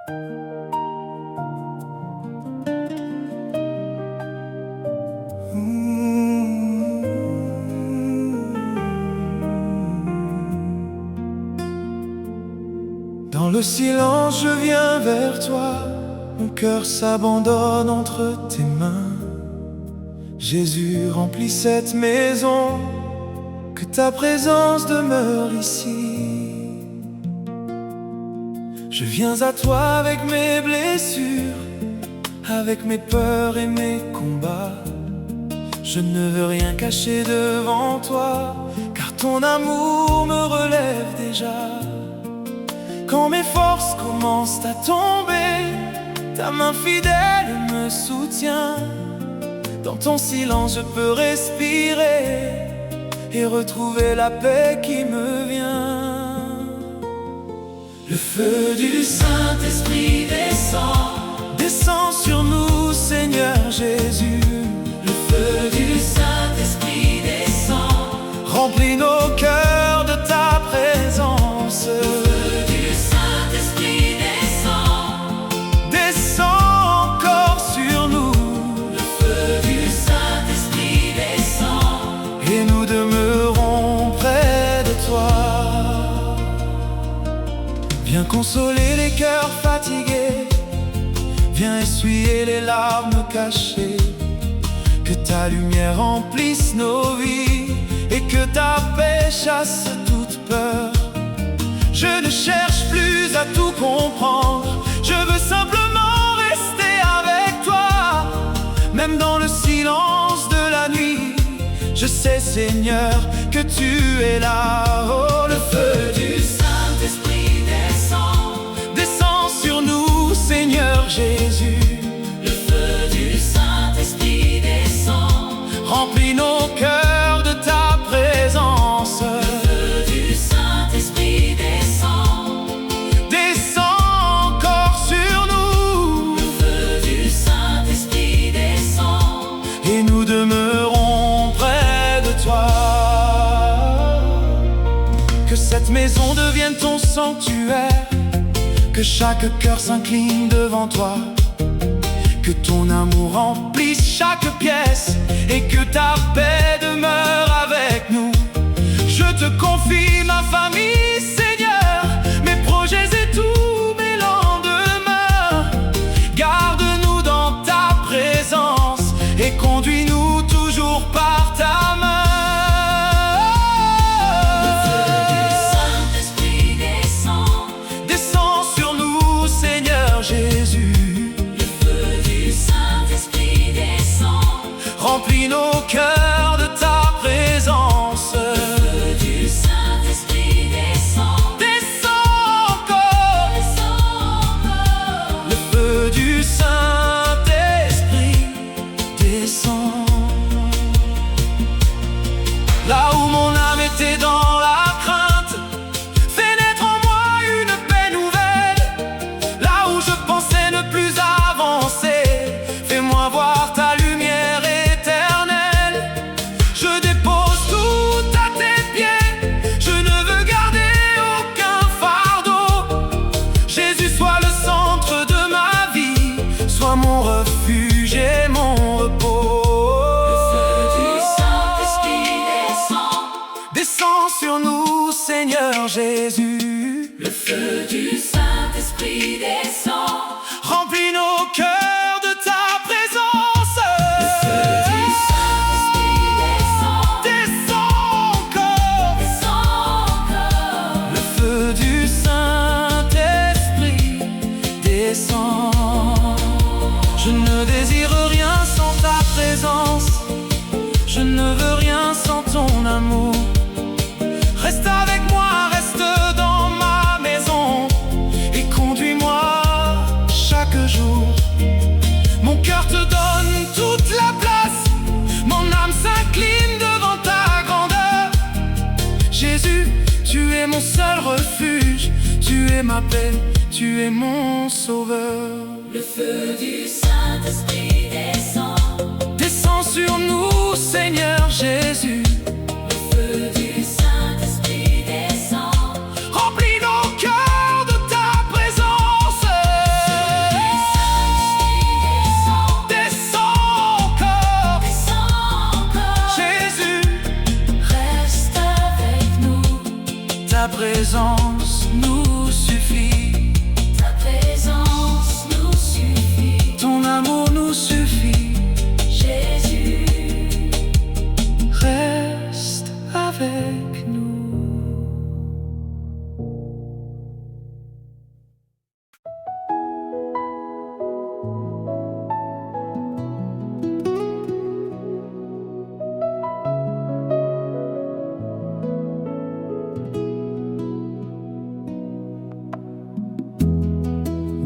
Dans le silence, je viens vers toi. Mon cœur s'abandonne entre tes mains. Jésus, remplis cette maison, que ta présence demeure ici. Je viens à toi avec mes blessures, avec mes peurs et mes combats. Je ne veux rien cacher devant toi, car ton amour me relève déjà. Quand mes forces commencent à tomber, ta main fidèle me soutient. Dans ton silence je peux respirer et retrouver la paix qui me vient. Le feu du Saint-Esprit descend sur nous, Seigneur Jésus. Le feu du Saint-Esprit descend, remplis nos cœurs de ta présence. Viens consoler les cœurs fatigués, viens essuyer les larmes cachées. Que ta lumière remplisse nos vies et que ta paix chasse toute peur. Je ne cherche plus à tout comprendre, je veux simplement rester avec toi. Même dans le silence de la nuit, je sais, Seigneur, que tu es là. Oh, le feu du Saint-Esprit descend sur nous, Seigneur Jésus. Le feu du Saint-Esprit descend, remplis nos cœurs de ta présence. Le feu du Saint-Esprit descend encore sur nous. Le feu du Saint-Esprit descend, et nous demeurons près de toi. Que cette maison devienne ton sanctuaire, que chaque cœur s'incline devant toi, que ton amour remplisse chaque pièce et que ta paix demeure avec nous. Je te confie ma famille, Seigneur, mes projets et tous mes lendemains. Garde-nous dans ta présence et conduis-nous toujours par ta main. Jésus, le feu du Saint-Esprit descend, remplis nos cœurs de ta présence. Le feu du Saint-Esprit descend encore. Le feu du Saint-Esprit descend. Là où mon âme était dans la crainte, fais naître en moi une paix nouvelle. Là où je pensais ne plus avancer, fais-moi voir ta lumière éternelle. Je dépose tout à tes pieds, je ne veux garder aucun fardeau. Jésus, sois le centre de ma vie, sois mon refuge et mon repos. Le feu du Saint-Esprit descend sur nous, Seigneur Jésus. Le feu du Saint-Esprit descend, remplis nos cœurs de ta présence. Le feu du Saint-Esprit descend encore. Le feu du Saint-Esprit descend. Je ne désire rien sans ta présence, je ne veux rien sans ton amour. Reste avec moi, reste dans ma maison et conduis-moi chaque jour. Mon cœur te donne toute la place, mon âme s'incline devant ta grandeur. Jésus, tu es mon seul refuge, tu es ma paix, tu es mon sauveur. Le feu du Saint-Esprit descend sur nous, Seigneur Jésus. Le feu du Saint-Esprit descend, remplis nos cœurs de ta présence.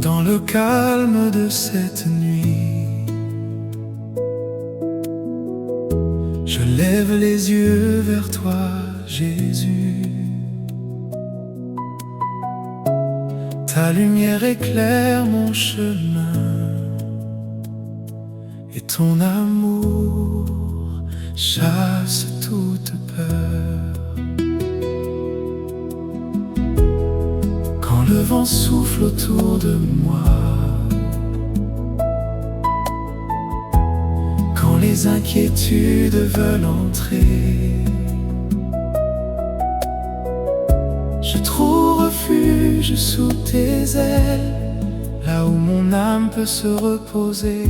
Dans le calme de cette nuit, je lève les yeux vers toi, Jésus. Ta lumière éclaire mon chemin et ton amour chasse toute peur. Quand le vent souffle autour de moi, quand les inquiétudes veulent entrer, je trouve refuge sous tes ailes, là où mon âme peut se reposer.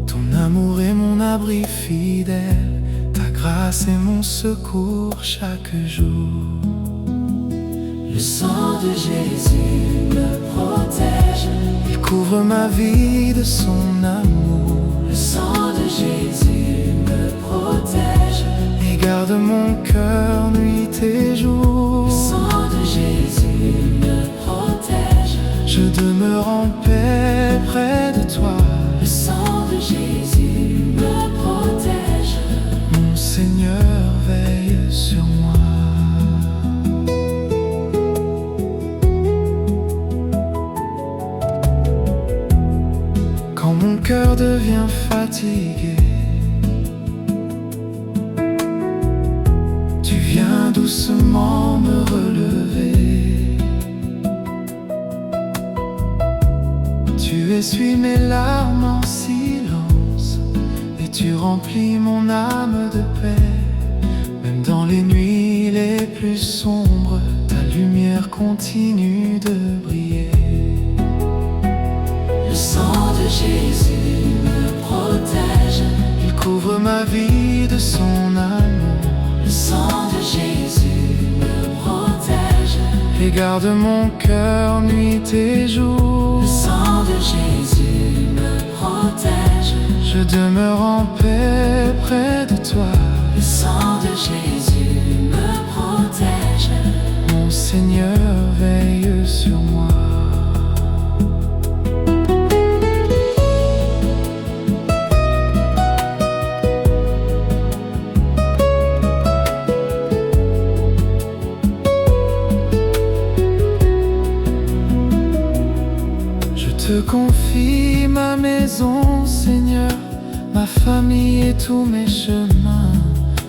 Ton amour est mon abri fidèle, ta grâce est mon secours chaque jour. Le sang de Jésus me protège, Il couvre ma vie de son amour. le sang de Jésus me protège, Et garde mon cœur nuit et jour. le sang de Jésus me protège, Je demeure en paix près de toi. le sang de Jésus me protège, Mon Seigneur veille sur moi. Quand mon cœur devient fatigué, tu viens doucement me relever. Tu essuies mes larmes en silence et tu remplis mon âme de paix. Même dans les nuits les plus sombres, ta lumière continue de briller. le sang de Jésus me protège, Il couvre ma vie de son amour le sang de Jésus me protège, et garde mon cœur nuit et jour. le sang de Jésus me protège, Je demeure en paix près de toi. le sang de Jésus me protège, Mon Seigneur veille sur moi. Je te confie ma maison, Seigneur, ma famille et tous mes chemins.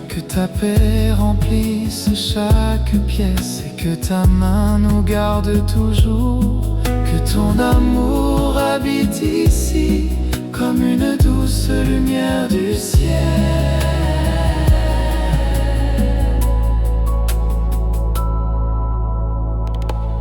Que ta paix remplisse chaque pièce et que ta main nous garde toujours. Que ton amour habite ici comme une douce lumière du ciel.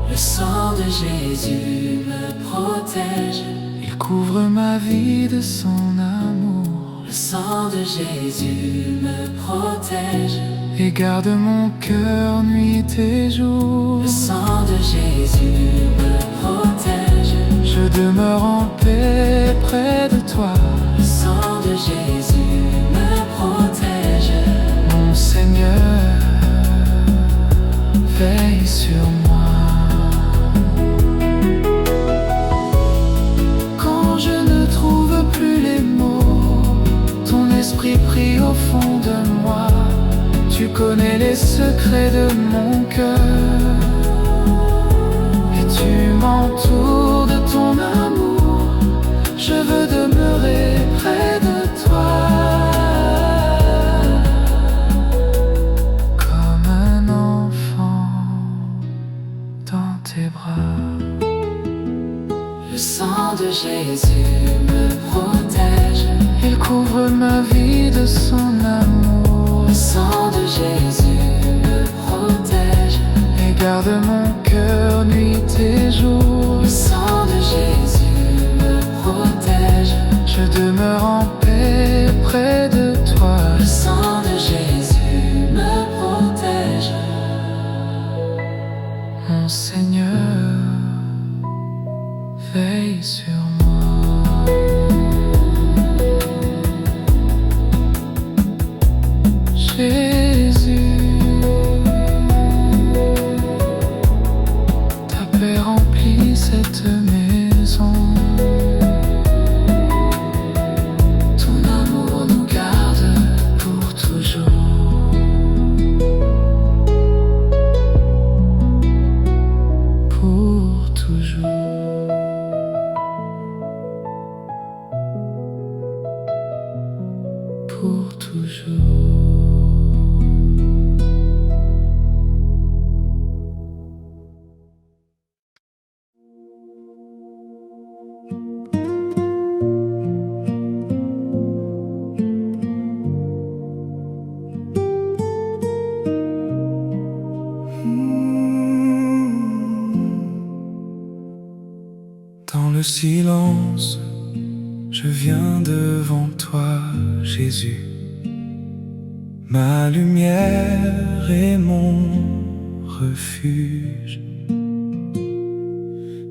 le sang de Jésus me protège, Il couvre ma vie de son amour le sang de Jésus me protège, et garde mon cœur nuit et jour. le sang de Jésus me protège, Je demeure en paix près de toi. le sang de Jésus me protège, Mon Seigneur veille sur moi. Quand je ne trouve plus les mots, ton esprit prie au fond de moi. Tu connais les secrets de mon cœur et tu m'entoures de ton amour. Je veux demeurer près de toi, comme un enfant dans tes bras. le sang de Jésus me protège, Il couvre ma vie de son amour le sang de Jésus me protège, et garde mon cœur nuit et jour. le sang de Jésus me protège, Je demeure en paix près de toi. le sang de Jésus me protège, Mon Seigneur veille sur moi. Jésus, ta paix remplit cette maison. Ton amour nous garde pour toujours. Pour toujours. Pour toujours. Dans le silence, je viens devant toi, Jésus, ma lumière et mon refuge.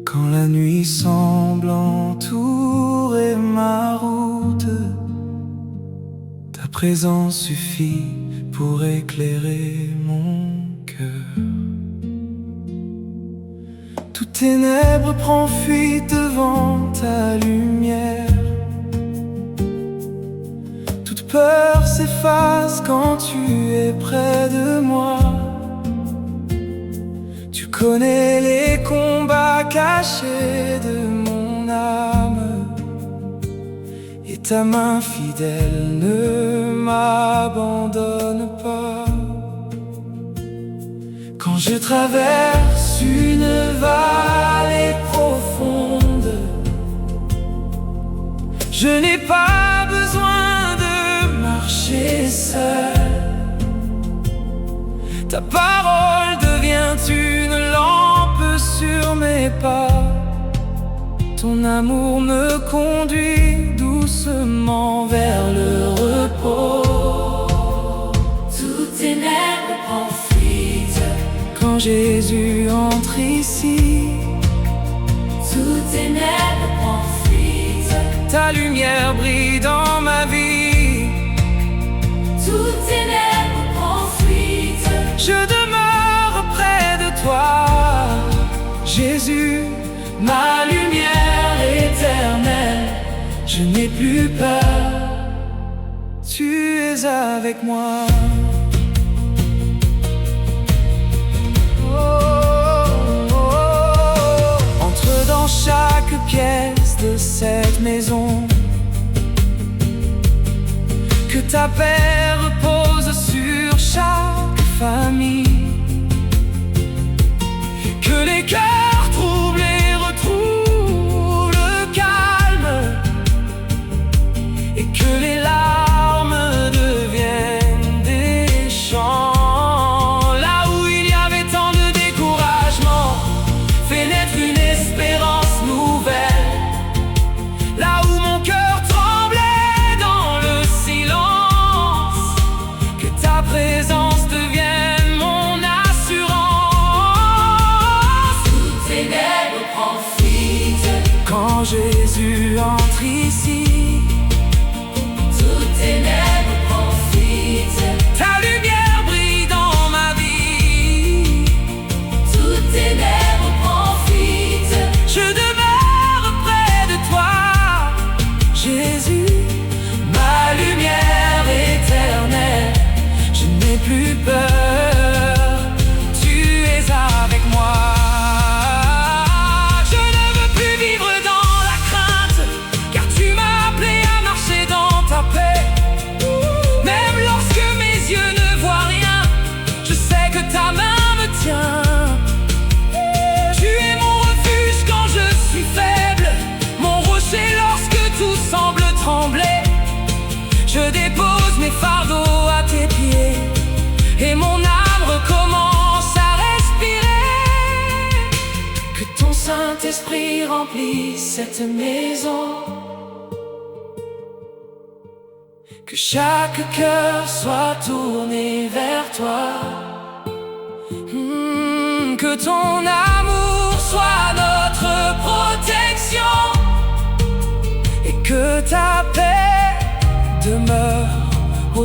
Quand la nuit semble entourer ma route, ta présence suffit pour éclairer mon cœur. Toute ténèbre prend fuite devant ta lumière. Toute peur s'efface quand tu es près de moi. Tu connais les combats cachés de mon âme, et ta main fidèle ne m'abandonne pas. Quand je traverse une vallée profonde, je n'ai pas besoin de marcher seul. Ta parole devient une lampe sur mes pas. Ton amour me conduit doucement vers le repos. Toutes ténèbres prend fuite quand Jésus entre ici. Toutes ténèbres prend fuite. Ta lumière brille dans ma vie. Toutes ténèbres prend fuite. Je demeure près de toi, Jésus, ma lumière éternelle. Je n'ai plus peur, tu es avec moi. Entre dans chaque pièce de cette maison. Que ta paix repose sur chaque famille. Que les cœurs troublés retrouvent le calme, et que les larmes deviennent des chants. Là où il y avait tant de découragement, fais naître une espérance nouvelle. Là où mon cœur tremblait dans le silence, que ta présence devienne mon assurance. Toutes ténèbres prend fuite Quand Jésus entre ici. Toutes ténèbres prend fuite. Ta lumière brille dans ma vie. Toutes ténèbres prend fuite. Je demeure près de toi, Jésus, ma lumière éternelle. Je n'ai plus peur, tu es avec moi. Je ne veux plus vivre dans la crainte, car tu m'as appelé à marcher dans ta paix. Même lorsque mes yeux ne voient rien, je sais que ta main me tient. Tu es mon refuge quand je suis faible, mon rocher lorsque tout semble trembler. Je dépose mes fardeaux à tes pieds, et mon âme recommence à respirer. Que ton Saint-Esprit remplisse cette maison. Que chaque cœur soit tourné vers toi. Que ton amour soit notre protection.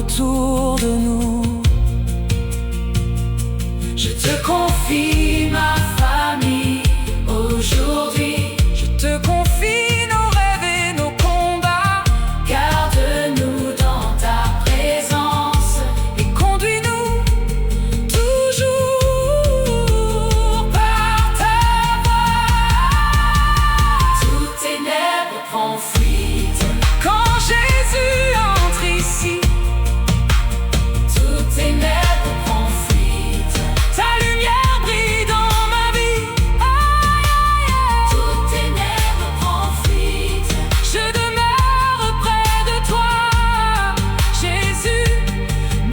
autour de nous. Je te confie ma famille aujourd'hui. Je te confie nos rêves et nos combats. Garde-nous dans ta présence et conduis-nous toujours par ta voix. Toutes ténèbres prend fuite Quand Jésus entre ici, toutes ténèbres prend fuite. ta lumière brille dans ma vie. Aïe, aïe, aïe. Toutes ténèbres prend fuite. Je demeure près de toi, Jésus,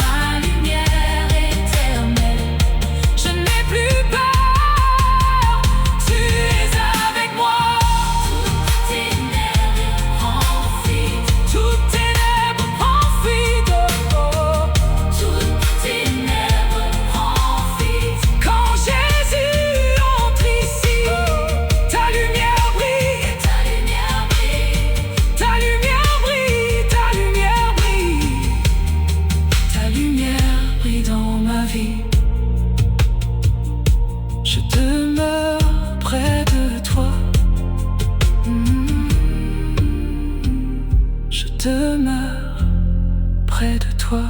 Ma lumière éternelle. je n'ai plus peur, tu es avec moi. Toutes ténèbres prend fuite. Toutes ténèbres prend fuite, oh, oh. Toutes ténèbres prend fuite. Quand Jésus entre ici, ta lumière brille, Ta lumière brille. ta lumière brille, ta lumière brille, ta lumière brille dans ma vie. Je demeure près de toi. Je demeure près de toi.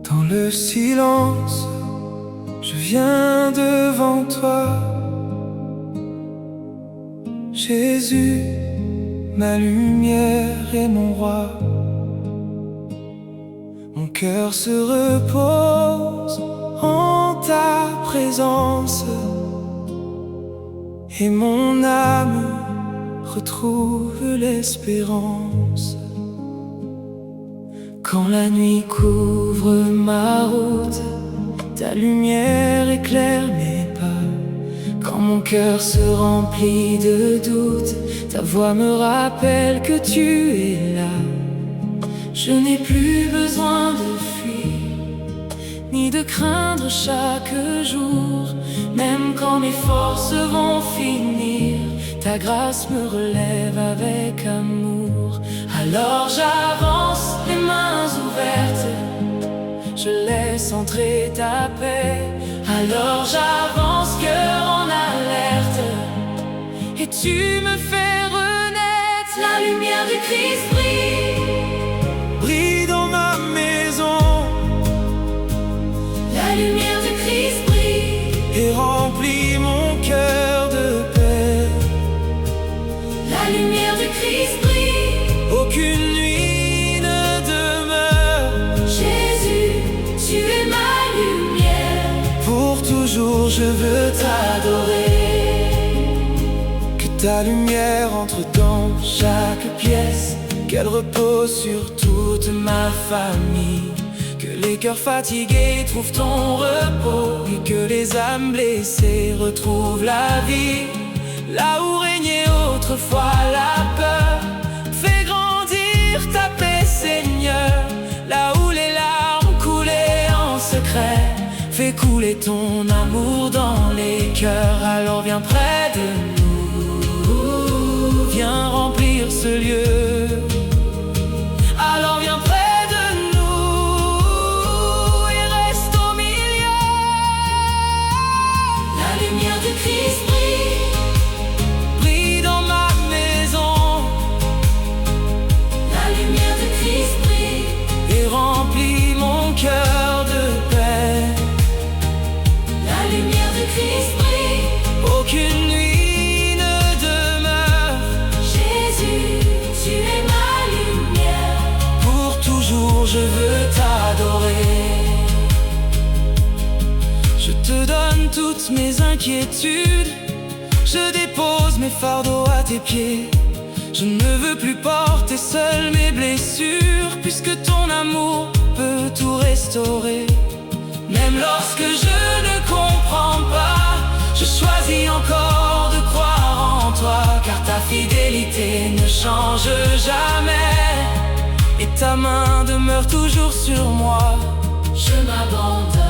Dans le silence, je viens devant toi, Jésus, ma lumière et mon roi. Mon cœur se repose en ta présence et mon âme retrouve l'espérance. Quand la nuit couvre ma route, ta lumière éclaire mes pas. Quand mon cœur se remplit de doutes, ta voix me rappelle que tu es là. Je n'ai plus besoin de fuir, ni de craindre chaque jour. Même quand mes forces vont finir, ta grâce me relève avec amour. Alors j'avance les mains ouvertes, je laisse entrer ta paix. Alors j'avance cœur en alerte, et tu me fais renaître. La lumière du Christ brille. Brille dans ma maison La lumière du Christ brille. et remplis mon cœur de paix. La lumière du Christ brille. Aucune nuit ne demeure, Jésus, tu es ma lumière. pour toujours je veux t'adorer. Que ta lumière entre dans chaque pièce, qu'elle repose sur toute ma famille. Que les cœurs fatigués trouvent ton repos, et que les âmes blessées retrouvent la vie. Là où régnait autrefois la peur, fais grandir ta paix, Seigneur. Là où les larmes coulaient en secret, fais couler ton amour dans les cœurs. Alors viens près de nous, viens remplir ce lieu. Alors viens près de nous et reste au milieu. La lumière du Christ brille. Brille dans ma maison La lumière du Christ brille. et remplis mon cœur de paix. La lumière du Christ brille. Aucune nuit ne demeure, Jésus, tu es ma lumière. pour toujours je veux t'adorer. Je te donne toutes mes inquiétudes, je dépose mes fardeaux à tes pieds. Je ne veux plus porter seul mes blessures, puisque ton amour peut tout restaurer. Même lorsque je ne comprends pas, je choisis encore de croire en toi, car ta fidélité change jamais, et ta main demeure toujours sur moi. Je m'abandonne,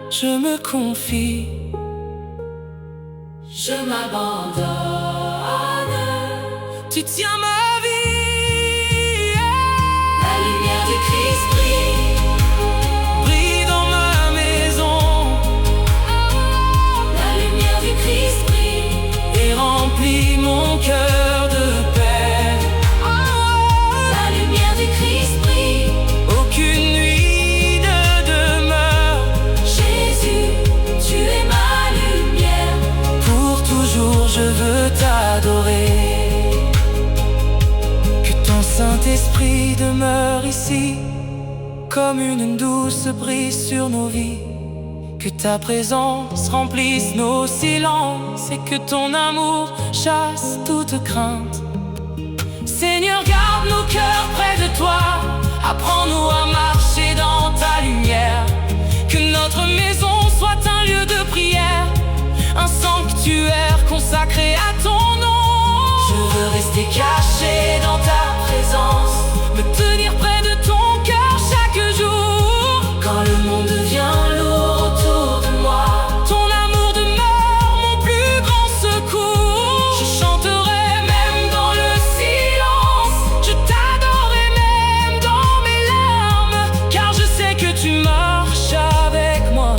Je me confie, je m'abandonne. tu tiens ma vie. La lumière du Christ brille, Brille dans ma maison, la lumière du Christ brille, et remplit mon cœur de paix. la lumière du Christ brille. Aucune nuit ne demeure, Jésus, tu es ma lumière. pour toujours je veux t'adorer. Que ton Saint-Esprit demeure ici, comme une douce brise sur nos vies. Que ta présence remplisse nos silences, et que ton amour chasse toute crainte. Seigneur, garde nos cœurs près de toi, apprends-nous à marcher dans ta lumière. Que notre maison soit un lieu de prière, un sanctuaire consacré à ton nom. Je veux rester caché dans ta présence, me tenir près de ton cœur chaque jour. Quand le monde devient lourd autour de moi, ton amour demeure mon plus grand secours. Je chanterai même dans le silence, je t'adorerai même dans mes larmes, car je sais que tu marches avec moi,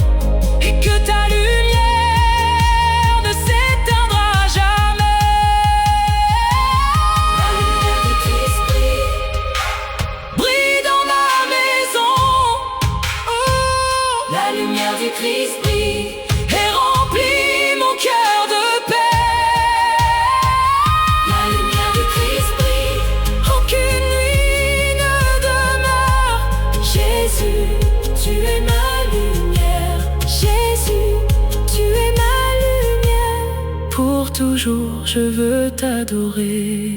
et que ta lumière ne s'éteindra jamais. La lumière du Christ brille, Brille dans ma maison, la lumière du Christ brille, et remplit mon cœur de paix. la lumière du Christ brille. Aucune nuit ne demeure, Jésus, tu es ma lumière. Jésus, tu es ma lumière. Pour toujours je veux t'adorer.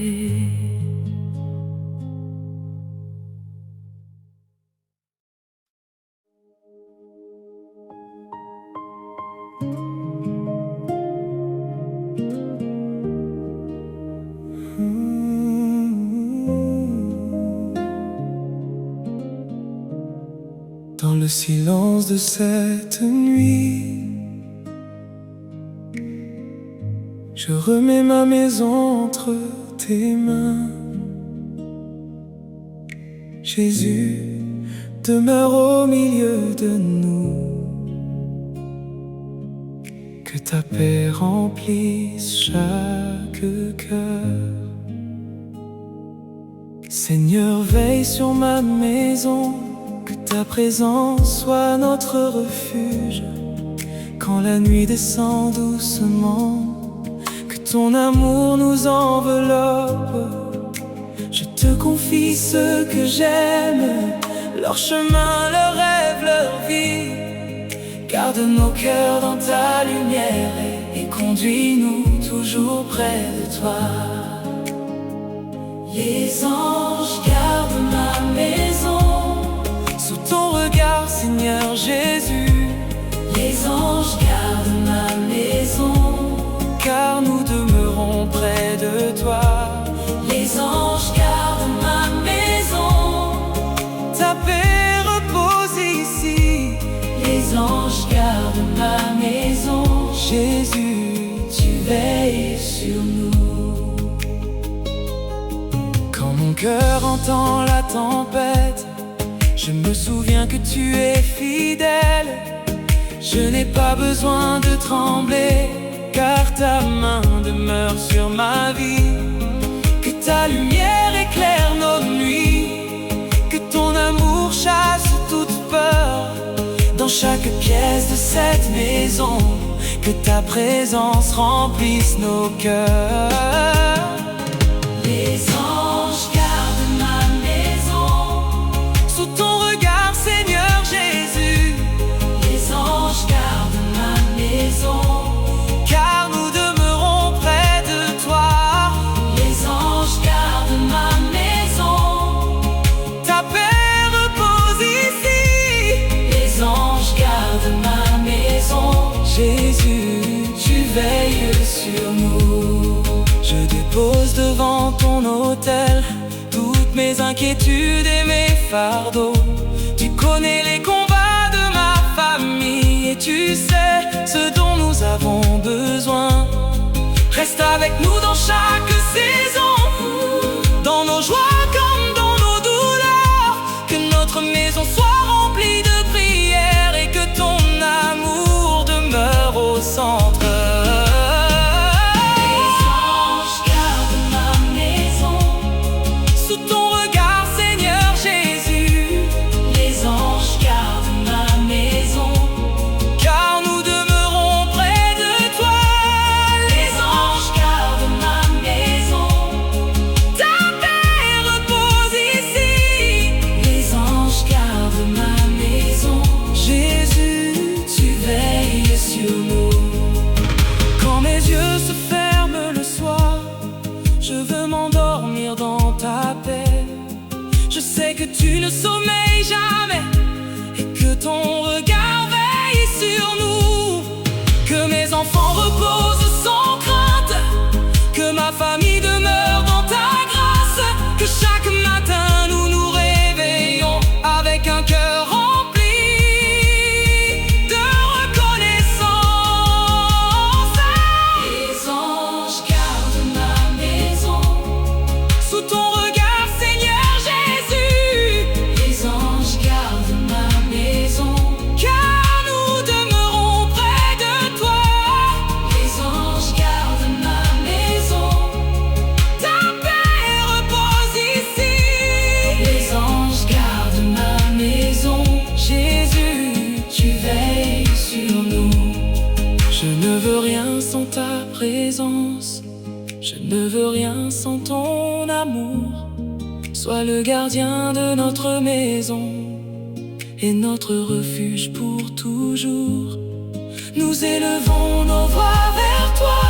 Dans le silence de cette nuit, je remets ma maison entre tes mains. Jésus, demeure au milieu de nous. Que ta paix remplisse chaque cœur. Seigneur, veille sur ma maison, que ta présence soit notre refuge. Quand la nuit descend doucement, que ton amour nous enveloppe. Je te confie ceux que j'aime, leur chemin, leurs rêves, leur vie. Garde nos cœurs dans ta lumière, et conduis-nous toujours près de toi. Les anges gardent ma maison, sous ton regard, Seigneur Jésus. Les anges gardent ma maison, Car nous demeurons près de toi. les anges gardent ma maison, Ta paix repose ici. les anges gardent ma maison. Jésus, Tu veilles sur nous. quand mon cœur entend la tempête, je me souviens que tu es fidèle. Je n'ai pas besoin de trembler, car ta main demeure sur ma vie. Que ta lumière éclaire nos nuits, que ton amour chasse toute peur. Dans chaque pièce de cette maison, que ta présence remplisse nos cœurs. Les anges gardent ma maison, Sous ton regard, Seigneur Jésus, les anges gardent ma maison, car nous demeurons près de toi. les anges gardent ma maison, Ta paix repose ici. les anges gardent ma maison. Jésus, Tu veilles sur nous. je dépose pose devant ton autel toutes mes inquiétudes et mes fardeaux. Tu connais les combats de ma famille et tu sais ce dont nous avons besoin. Reste avec nous dans chaque saison, dans nos joies comme dans nos douleurs. Que notre maison soit remplie de prières et que ton amour demeure au centre. Que tu ne sommeilles jamais et que ton regard veille sur nous. Que mes enfants reposent sans crainte, que ma famille demeure dans ta grâce. Que chaque matin nous nous réveillons avec un cœur rempli de reconnaissance. Les anges gardent ma maison sous ton regard, Seigneur Jésus. Je ne veux rien sans ton amour. Sois le gardien de notre maison et notre refuge pour toujours. Nous élevons nos voix vers toi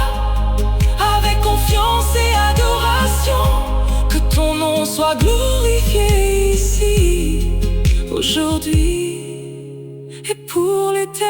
avec confiance et adoration. Que ton nom soit glorifié ici, aujourd'hui et pour l'éternité.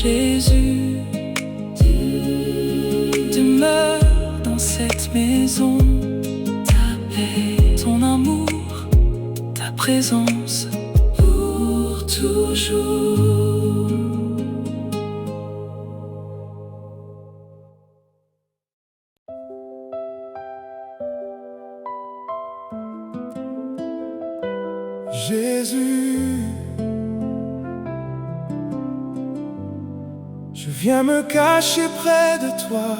Jésus, demeure dans cette maison. Ta paix, ton amour, ta présence pour toujours. Jésus, je viens me cacher près de toi.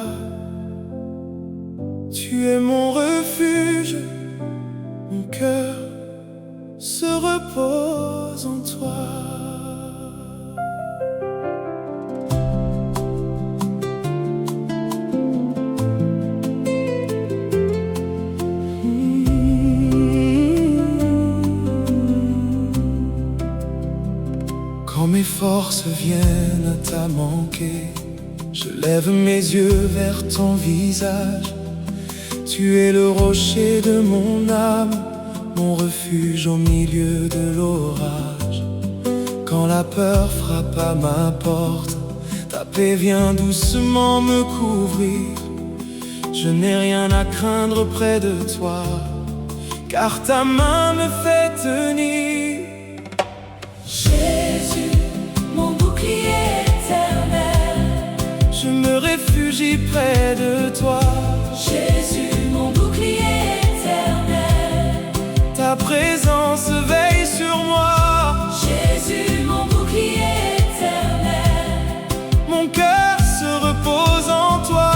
Tu es mon refuge, mon cœur se repose en toi. Quand mes forces viennent à manquer, je lève mes yeux vers ton visage. Tu es le rocher de mon âme, mon refuge au milieu de l'orage. Quand la peur frappe à ma porte, ta paix vient doucement me couvrir. Je n'ai rien à craindre près de toi, car ta main me fait tenir. Jésus, mon bouclier éternel, je me réfugie près de toi. Jésus, mon bouclier éternel, ta présence veille sur moi. Jésus, mon bouclier éternel, mon cœur se repose en toi.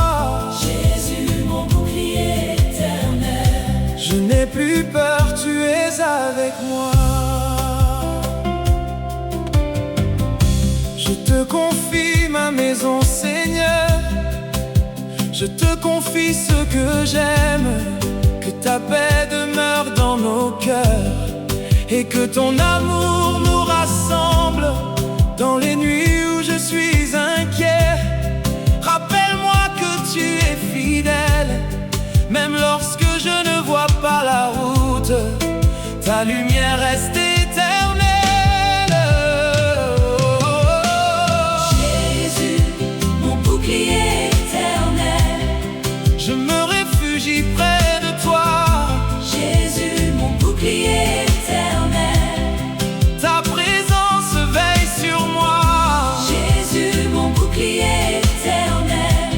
Jésus, mon bouclier éternel, je n'ai plus peur, tu es avec moi. Je te confie ma maison, Seigneur. Je te confie ce que j'aime, que ta paix demeure dans nos cœurs et que ton amour nous rassemble dans les nuits où je suis inquiet. Rappelle-moi que tu es fidèle, même lorsque je ne vois pas la route, ta lumière reste éternelle. Jésus, mon bouclier éternel, je me réfugie près de toi. Jésus, mon bouclier éternel, Ta présence veille sur moi. Jésus, mon bouclier éternel,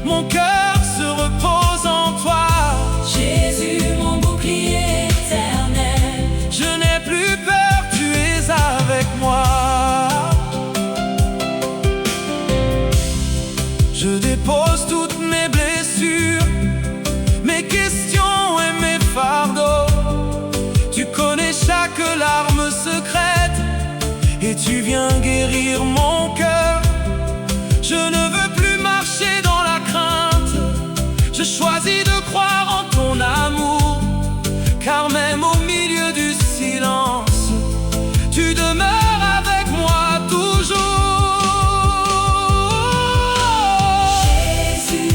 Mon cœur se repose en toi. Jésus, mon bouclier éternel, Je n'ai plus peur, tu es avec moi. Je dépose toutes mes blessures, mes questions et mes fardeaux. Tu connais chaque larme secrète et tu viens guérir mon cœur. Je ne veux plus marcher dans la crainte, je choisis de croire en ton amour, car même au milieu du silence, tu demeures avec moi toujours. Jésus,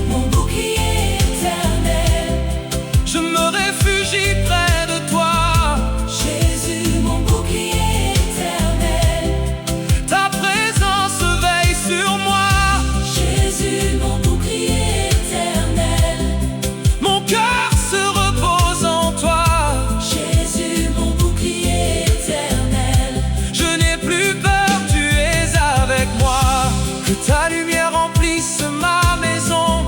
mon bouclier éternel, Je me réfugie près de toi. Jésus, mon bouclier éternel, Ta présence veille sur moi. Jésus, mon bouclier éternel, Mon cœur se repose en toi. Jésus, mon bouclier éternel, Je n'ai plus peur, tu es avec moi. Que ta lumière remplisse ma maison,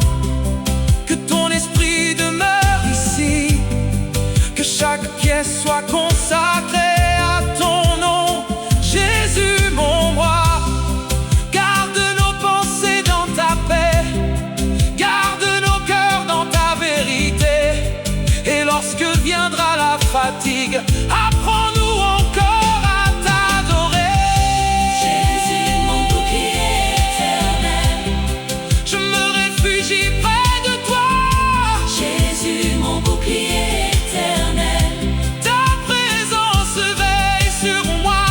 que ton esprit demeure ici, que chaque pièce soit consacrée à ton nom. Jésus, mon roi, garde nos pensées dans ta paix, garde nos cœurs dans ta vérité. Et lorsque viendra la fatigue, apprends-nous encore à t'adorer. Jésus, mon bouclier éternel, Je me réfugie près de toi. Jésus, mon bouclier éternel, Ta présence veille sur moi.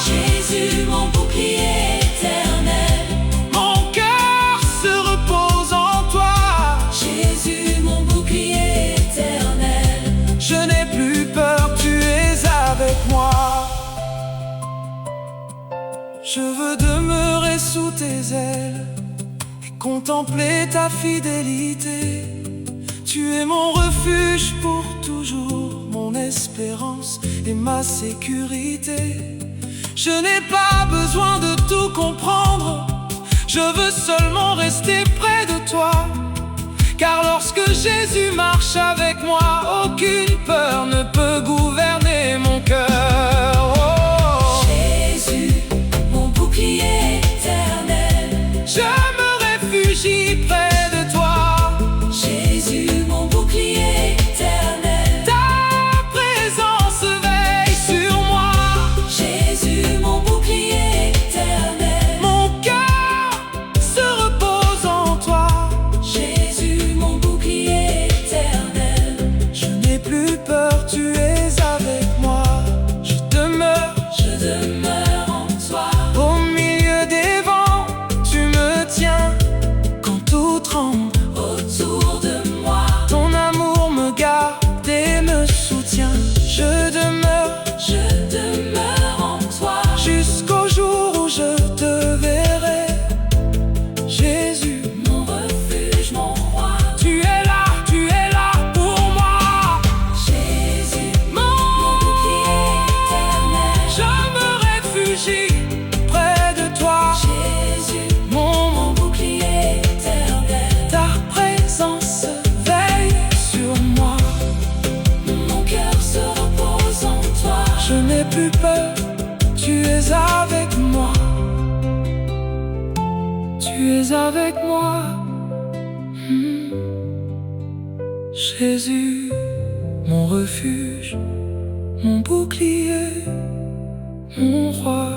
Jésus, mon bouclier éternel, Mon cœur se repose en toi. Jésus, mon bouclier éternel, Je n'ai plus peur, tu es avec moi. Je veux demeurer sous tes ailes et contempler ta fidélité. Tu es mon refuge pour toujours, mon espérance et ma sécurité. Je n'ai pas besoin de tout comprendre, je veux seulement rester près de toi. Car lorsque Jésus marche avec moi, aucune peur ne peut gouverner mon cœur. Oh. Jésus, mon bouclier éternel, Je me réfugie près de toi. Jésus, mon bouclier éternel, Ta présence veille sur moi. Jésus, mon bouclier éternel, Mon cœur se repose en toi. Jésus, mon bouclier éternel, Je n'ai plus peur, tu es avec moi. Je demeure je demeure en toi. au milieu des vents. Tu me tiens quand tout tremble. Autour de moi, Ton amour me garde et me soutient. Je demeure en toi. jusqu'au jour où je te verrai. Jésus, Mon refuge, mon roi, tu es là pour moi. Jésus, Mon bouclier éternel, Je me réfugie près de toi. Jésus, Mon mon bouclier éternel, ta présence veille sur moi. mon cœur se repose en toi. Je n'ai plus peur, tu es avec moi. Tu es avec moi. Jésus, mon refuge, mon bouclier, mon roi.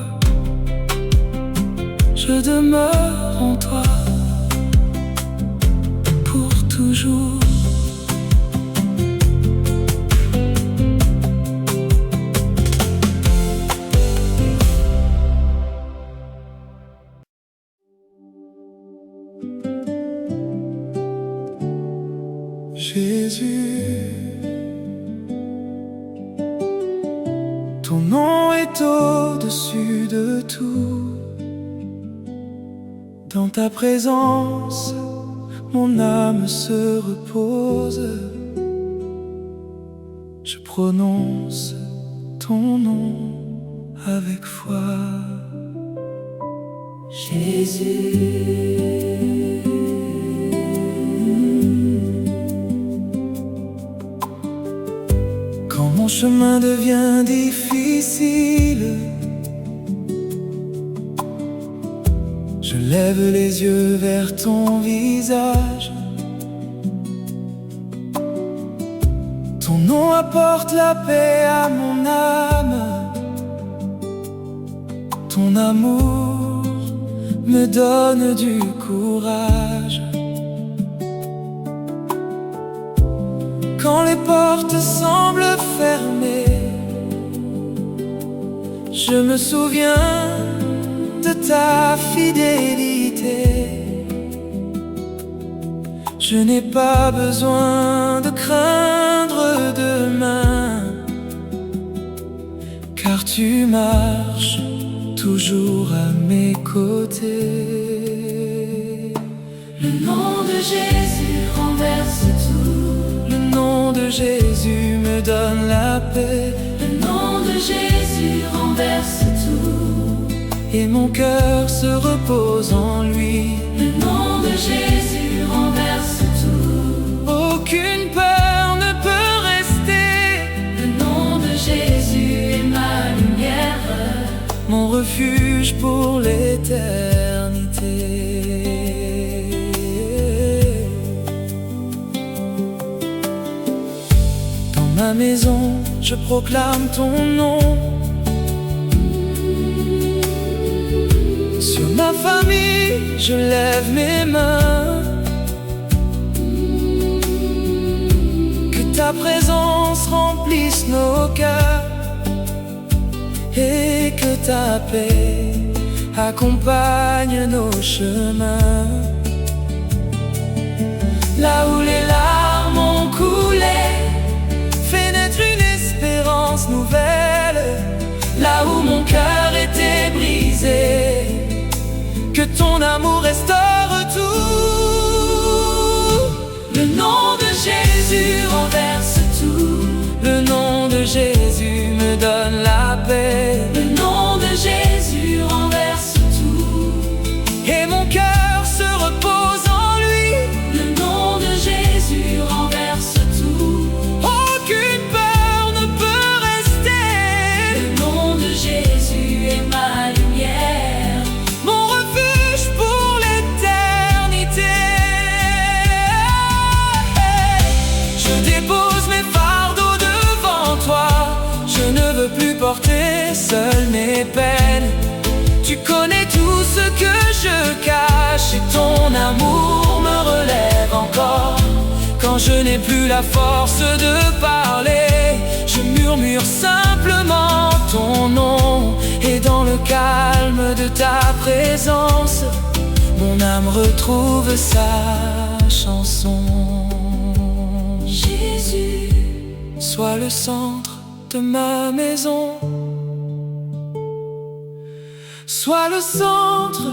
Je demeure en toi. Jésus. Ton nom est au-dessus de tout. Dans ta présence, mon âme se repose. Je prononce ton nom avec foi. Jésus. Quand mon chemin devient difficile, je lève les yeux vers ton visage. Ton nom apporte la paix à mon âme. Ton amour me donne du courage. Quand les portes semblent fermées, je me souviens de ta fidélité. Je n'ai pas besoin de craindre demain, car tu marches toujours à mes côtés. Le nom de Jésus renverse tout. Le nom de Jésus me donne la paix. Le nom de Jésus renverse tout. Et mon cœur se repose en lui. Le nom de Jésus renverse tout. Aucune peur ne peut rester. Le nom de Jésus est ma lumière, mon refuge pour l'éternité. Dans ma maison, je proclame ton nom. Sur ma famille, je lève mes mains. Que ta présence remplisse nos cœurs et que ta paix accompagne nos chemins. Là où les larmes ont coulé, fais naître une espérance nouvelle. Là où mon cœur était brisé, que ton amour restaure tout. Le nom de Jésus renverse tout. Le nom de Jésus me donne la paix. Le nom de Jésus renverse tout. Et mon cœur se repose en lui. Le nom de Jésus renverse tout. Aucune peur ne peut rester. Le nom de Jésus est ma lumière, mon refuge pour l'éternité. Je dépose mes fardeaux devant toi. Je ne veux plus porter seul mes peines. Tu connais tout ce que je cache et ton amour me relève encore. Quand je n'ai plus la force de parler, je murmure simplement ton nom. Et dans le calme de ta présence, mon âme retrouve sa chanson. Jésus. Sois le centre de ma maison. Sois le centre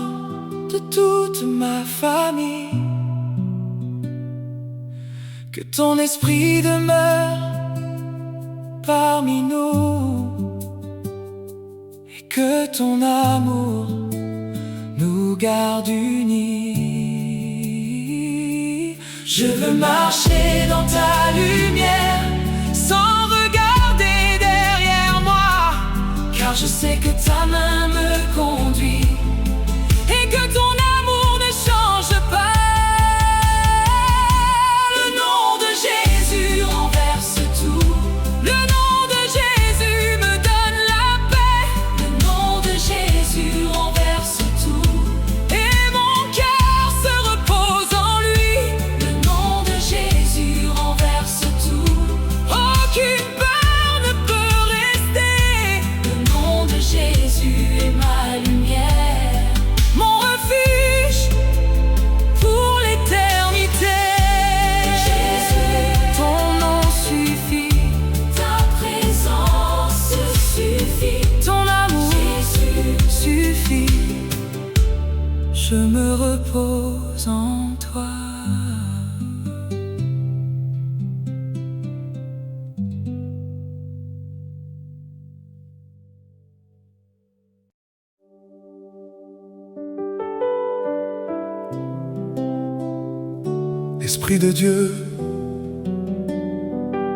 de toute ma famille. Que ton esprit demeure parmi nous et que ton amour nous garde unis. Je veux marcher dans ta lumière sans regarder derrière moi, car je sais que ta main me conduit et que ton amour ne change pas. Le nom de Jésus renverse tout. Le nom de Jésus me donne la paix. Le nom de Jésus renverse tout. Et mon cœur se repose en lui. Le nom de Jésus renverse tout. Aucune peur ne peut rester. Le nom de Jésus est je me repose en toi. Esprit de Dieu,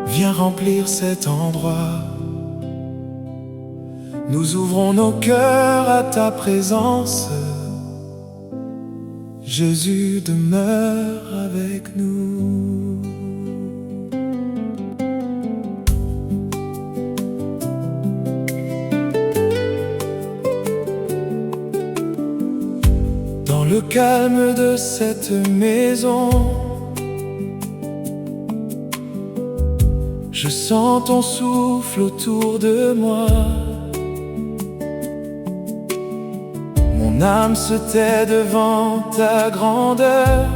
viens remplir cet endroit. Nous ouvrons nos cœurs à ta présence. Jésus demeure avec nous. Dans le calme de cette maison, je sens ton souffle autour de moi. Mon âme se tait devant ta grandeur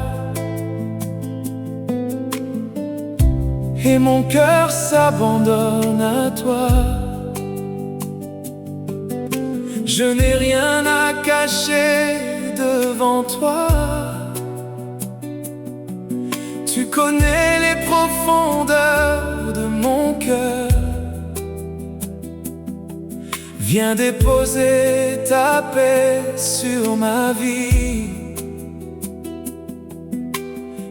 et mon cœur s'abandonne à toi. Je n'ai rien à cacher devant toi. Tu connais les profondeurs de mon cœur. Viens déposer ta paix sur ma vie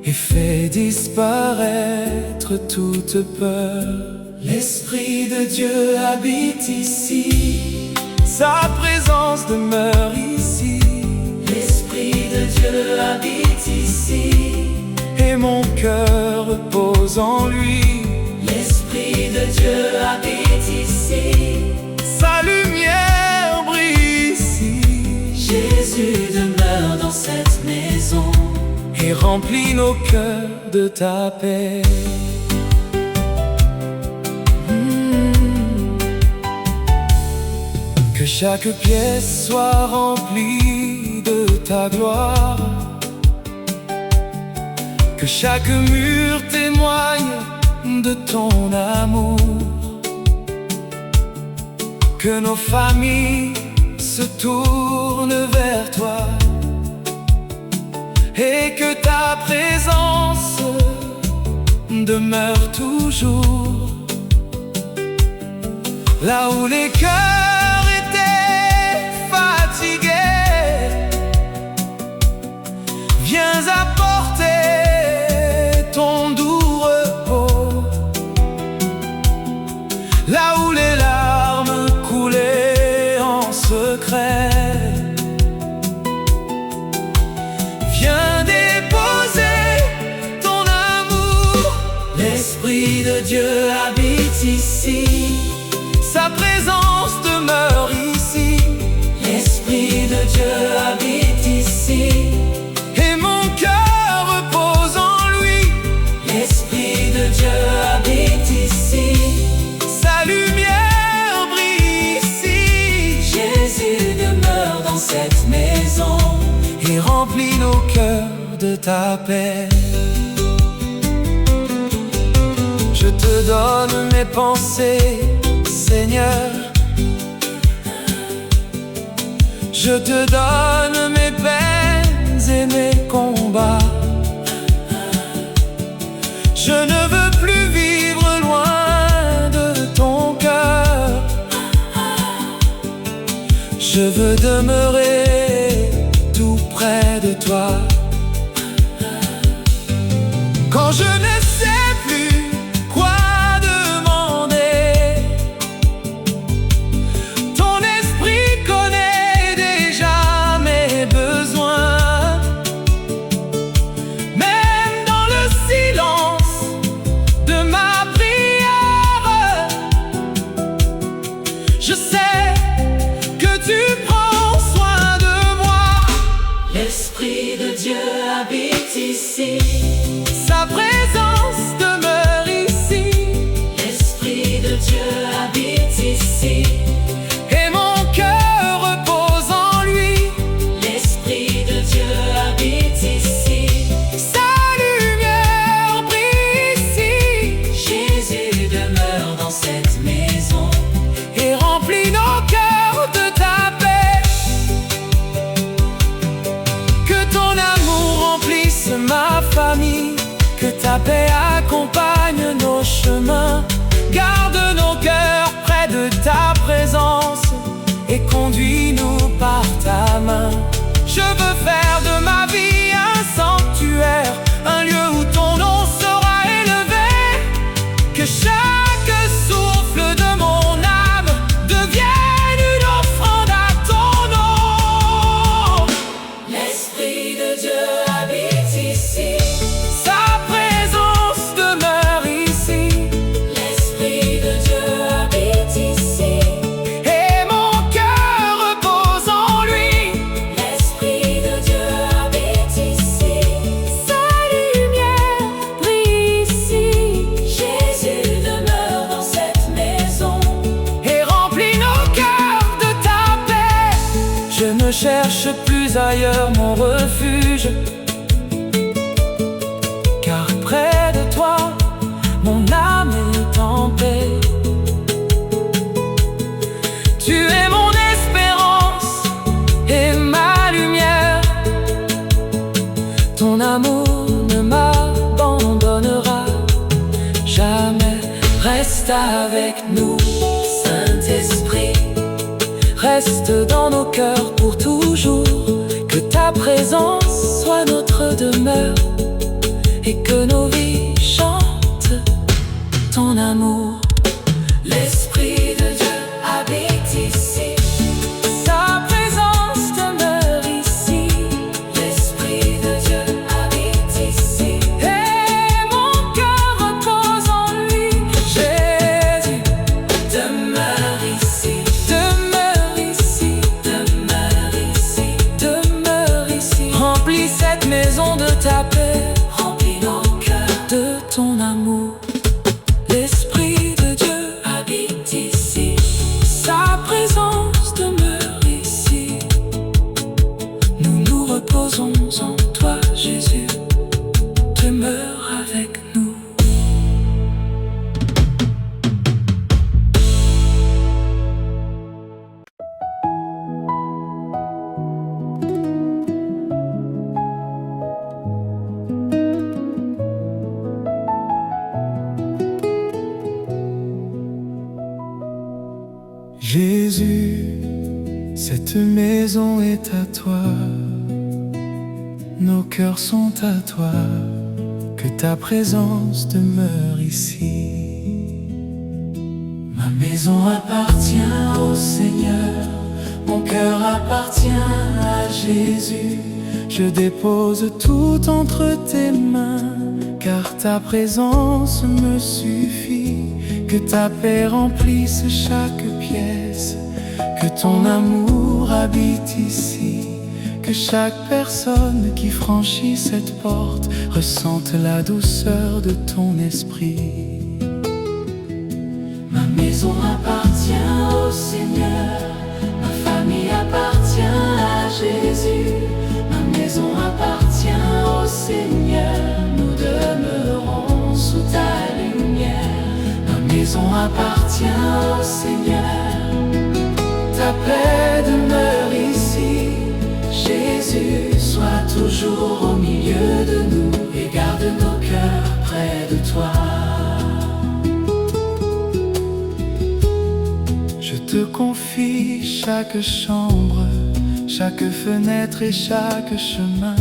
et fais disparaître toute peur. L'Esprit de Dieu habite ici, sa présence demeure ici. L'Esprit de Dieu habite ici, et mon cœur repose en lui. l'Esprit de Dieu habite ici, Sa lumière brille ici. Jésus demeure dans cette maison Et remplis nos cœurs de ta paix. Que chaque pièce soit remplie de ta gloire. Que chaque mur témoigne de ton amour. Que nos familles se tournent vers toi et que ta présence demeure toujours. Là où les cœurs étaient fatigués, viens apporter ton doux repos. Là où les larmes coulaient en secret, viens déposer ton amour. L'Esprit de Dieu habite ici, Sa présence demeure ici. l'Esprit de Dieu habite ici, Et mon cœur repose en lui. l'Esprit de Dieu habite ici, Sa lumière brille ici. Jésus demeure dans cette maison Et remplis nos cœurs de ta paix. Je te donne mes pensées, Seigneur. Je te donne mes peines et mes combats. Je ne veux plus vivre loin de ton cœur. Je veux demeurer tout près de toi. Quand je ne sais plus quoi demander, ton esprit connaît déjà mes besoins. Même dans le silence de ma prière, je sais que tu prends soin de moi. L'Esprit de Dieu habite ici, Sa présence demeure ici. l'Esprit de Dieu habite ici, Et mon cœur repose en lui. l'Esprit de Dieu habite ici, Sa lumière brille ici. Jésus demeure dans cette maison Et remplis nos cœurs de ta paix. ta paix accompagne nos chemins. Garde nos cœurs près de ta présence et conduis-nous par ta main. Je veux faire de ma vie un sanctuaire, un lieu où ton nom sera élevé. Que chaque souffle de mon âme devienne une offrande à ton nom. L'Esprit de Dieu habite ici. Sa présence demeure ici. L'Esprit de Dieu habite ici. Et mon cœur repose en lui. L'Esprit de Dieu habite ici. Sa lumière brille ici Jésus demeure dans cette maison. et remplit nos cœurs de ta paix. Je ne cherche plus ailleurs mon refuge, car près de toi, mon âme est en paix. Tu es mon espérance et ma lumière. Ton amour ne m'abandonnera jamais. Reste avec nous, Saint-Esprit, reste dans nos cœurs pour toujours. Que ta présence soit notre demeure et que nos vies chantent ton amour. l'Esprit de Dieu habite ici. Sa présence demeure ici. L'Esprit de Dieu habite ici. Et mon cœur repose en lui. Jésus Demeure ici. demeure ici, Demeure ici. demeure ici. Remplis cette maison de ta paix, Remplis nos cœurs. de ton amour. L'Esprit de Dieu, Habite ici. sa présence demeure ici. Nous nous reposons en toi, Jésus. Demeure avec nous. Jésus, cette maison est à toi, nos cœurs sont à toi, que ta présence demeure ici. Ma maison appartient au Seigneur, mon cœur appartient à Jésus. Je dépose tout entre tes mains, car ta présence me suffit. Que ta paix remplisse chaque pièce, que ton amour habite ici. Que chaque personne qui franchit cette porte ressente la douceur de ton esprit. Ma maison appartient au Seigneur. Ma famille appartient à Jésus. Ma maison appartient au Seigneur. Nous demeurons sous ta lumière. Ma maison appartient au Seigneur. Ta paix demeure ici. Jésus, sois toujours au milieu de nous et garde nos cœurs près de toi. Je te confie chaque chambre, chaque fenêtre et chaque chemin.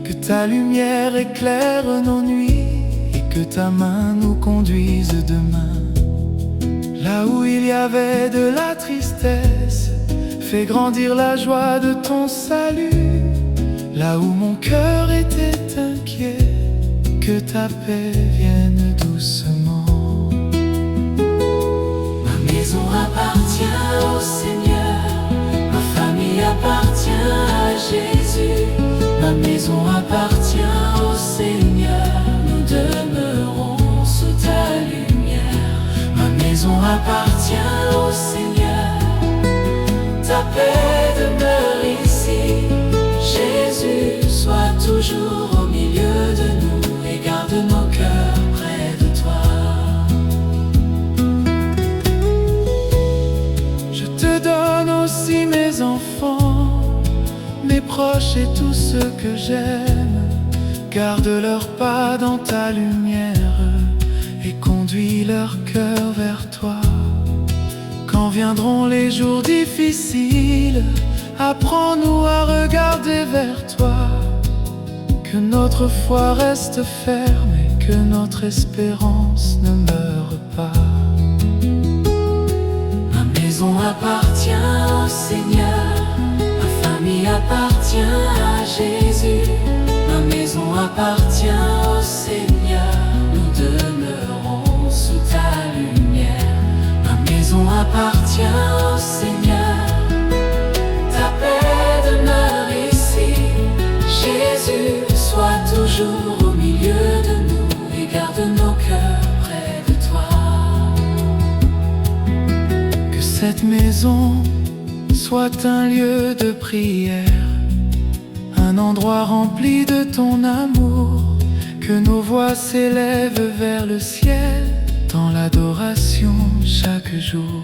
Que ta lumière éclaire nos nuits et que ta main nous conduise demain. Là où il y avait de la tristesse, fais grandir la joie de ton salut. Là où mon cœur était inquiet, que ta paix vienne doucement. Ma maison appartient au Seigneur. Ma famille appartient à Jésus. Ma maison appartient au Seigneur. Nous demeurons sous ta lumière. Ma maison appartient au Seigneur. Ta paix demeure ici. Jésus, sois toujours au milieu de nous et garde nos cœurs près de toi. Je te donne aussi mes enfants, mes proches et tous ceux que j'aime. Garde leurs pas dans ta lumière et conduis leur cœur vers toi. Quand viendront les jours difficiles, apprends-nous à regarder vers toi. Que notre foi reste ferme et que notre espérance ne meure pas. Ma maison appartient au Seigneur, ma famille appartient à Jésus. Ma maison appartient au Seigneur, nous demeurons sous ta lumière. Ma maison appartient au Seigneur, ta paix demeure ici. Jésus, sois toujours au milieu de nous et garde nos cœurs près de toi. Que cette maison soit un lieu de prière, un endroit rempli de ton amour. Que nos voix s'élèvent vers le ciel dans l'adoration chaque jour.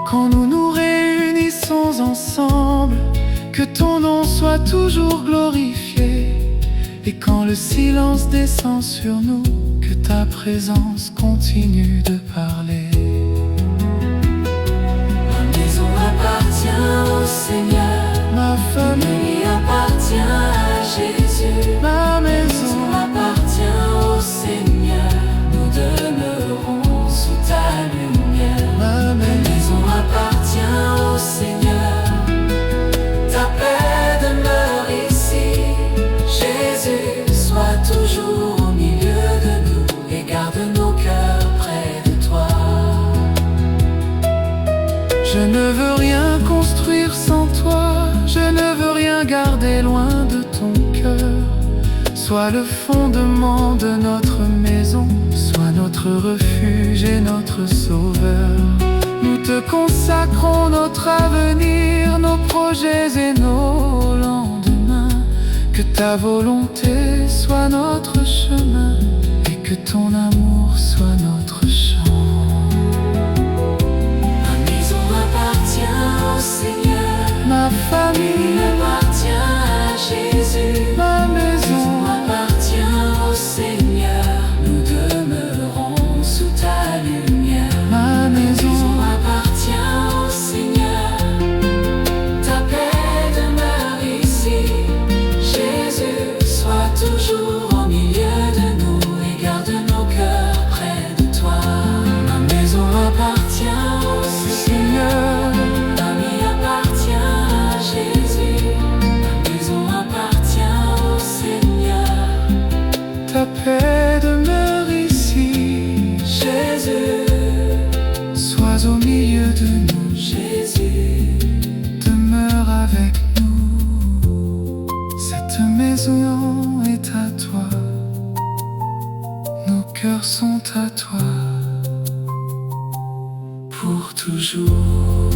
Quand nous nous réunissons ensemble, que ton nom soit toujours glorifié. Et quand le silence descend sur nous, que ta présence continue de parler. Ma maison appartient au Seigneur, Ma famille appartient à Jésus. Ma maison Appartient au Seigneur, nous demeurons sous ta lumière. Ma Maison appartient au Seigneur, ta paix demeure ici. Jésus, sois toujours au milieu de nous et garde nos cœurs près de toi. Je ne veux rien construire sans toi, je ne veux rien garder loin de ton cœur. Sois le fondement de notre maison, sois notre refuge et notre sauveur. Nous te consacrons notre avenir, nos projets et nos lendemains. Que ta volonté soit notre chemin et que ton amour soit notre chant. Ma maison appartient au Seigneur, Ma famille appartient à Jésus. Ma maison Appartient au Seigneur, nous demeurons sous ta lumière. Ma maison Appartient au Seigneur, ta paix demeure ici. Jésus, sois toujours au milieu de nous et garde nos cœurs près de toi. Ma maison appartient au Seigneur, ma famille appartient à Jésus. Ma maison appartient au Seigneur, ta paix demeure ici. Jésus, Sois au milieu de nous, Jésus. demeure avec nous. Cette maison est à toi, nos cœurs sont à toi, pour toujours.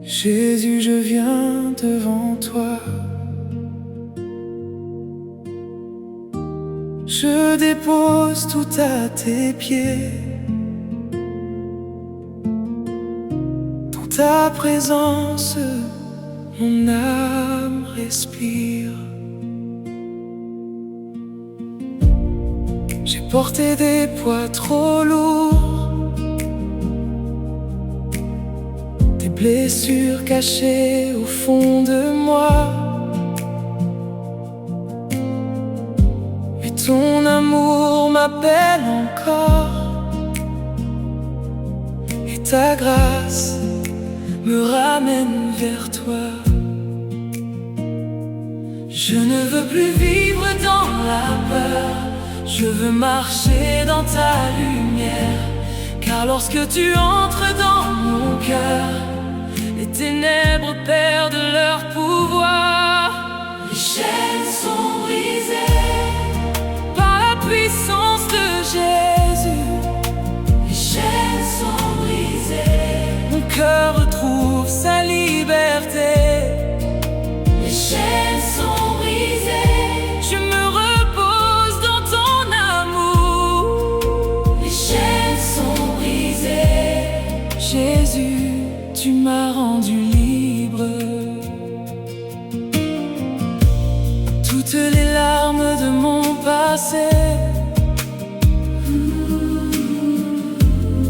Jésus, je viens devant toi. Je dépose tout à tes pieds. Dans ta présence, mon âme respire. J'ai porté des poids trop lourds, des blessures cachées au fond de moi. Mais ton amour m'appelle encore, et ta grâce me ramène vers toi. Je ne veux plus vivre dans la peur, je veux marcher dans ta lumière. Car lorsque tu entres dans mon cœur, les ténèbres perdent leur pouvoir. Les chaînes sont brisées. toutes les larmes de mon passé.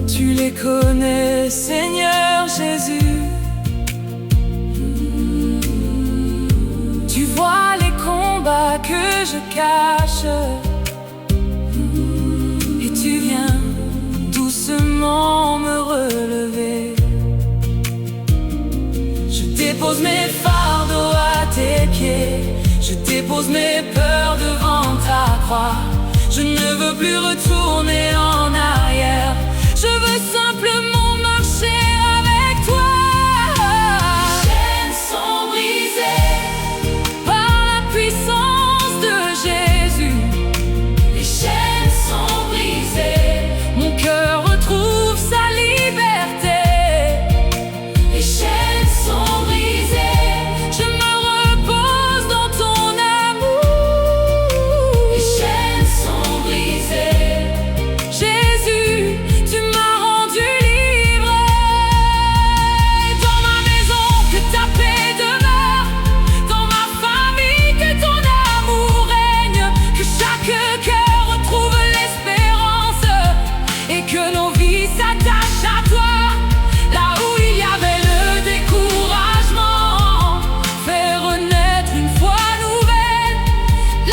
Tu les connais, Seigneur Jésus. Tu vois les combats que je cache, et tu viens doucement me relever. Je dépose mes fardeaux à tes pieds, je dépose mes peurs devant ta croix. Je ne veux plus retourner en arrière, je veux simplement marcher avec toi. Les chaînes sont brisées Par la puissance de Jésus, les chaînes sont brisées, mon cœur retrouve sa liberté. les chaînes sont brisées, Je me repose dans ton amour. les chaînes sont brisées. Jésus, tu m'as rendu libre. Dans ma maison, que ta paix demeure. Dans ma famille, que ton amour règne. Que chaque cœur retrouve l'espérance, et que nos vies s'attachent à toi. Là où il y avait le découragement, fais renaître une foi nouvelle.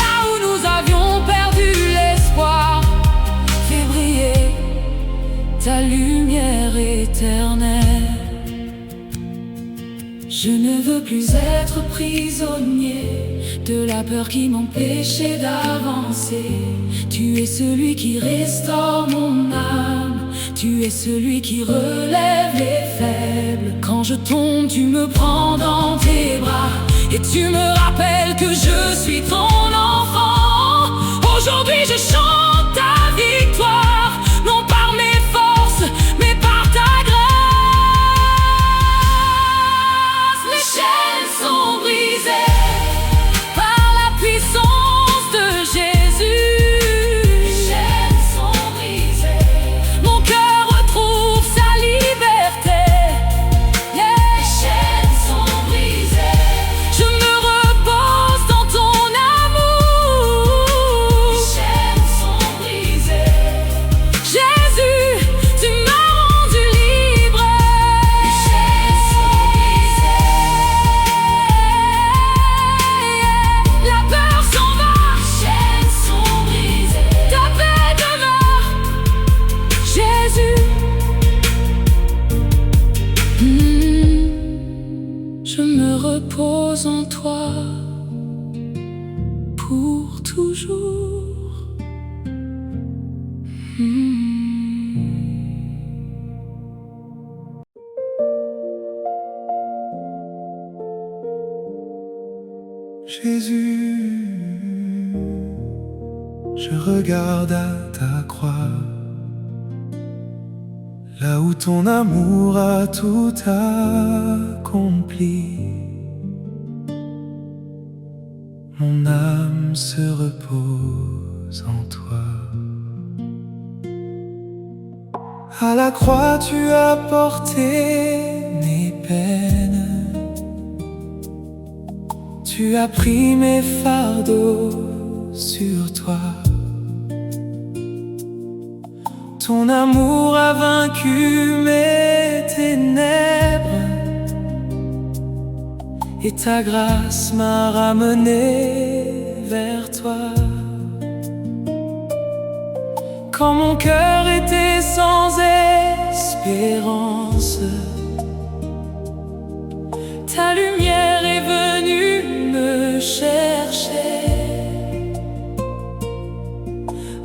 Là où nous avions perdu l'espoir, fais briller ta lumière éternelle. Je ne veux plus être prisonnier de la peur qui m'empêchait d'avancer. Tu es celui qui restaure mon âme, tu es celui qui relève les faibles. Quand je tombe, tu me prends dans tes bras, et tu me rappelles que je suis ton enfant. Aujourd'hui je chante ta victoire, non par mes forces, mais par ta grâce. Les chaînes sont brisées, Par la puissance de Jésus, les chaînes sont brisées, mon cœur retrouve sa liberté. les chaînes sont brisées, Je me repose dans ton amour. les chaînes sont brisées, Jésus, tu m'as rendu libre. les chaînes sont brisées, La peur s'en va, les chaînes sont brisées, ta paix demeure. Jésus, je me repose en toi pour toujours. Jésus, je regarde à ta croix, là où ton amour a tout accompli. Mon âme se repose en toi. À la croix, tu as porté mes peines. Tu as pris mes fardeaux sur toi. Ton amour a vaincu mes ténèbres, et ta grâce m'a ramené vers toi. Quand mon cœur était sans espérance, ta lumière est venue me chercher.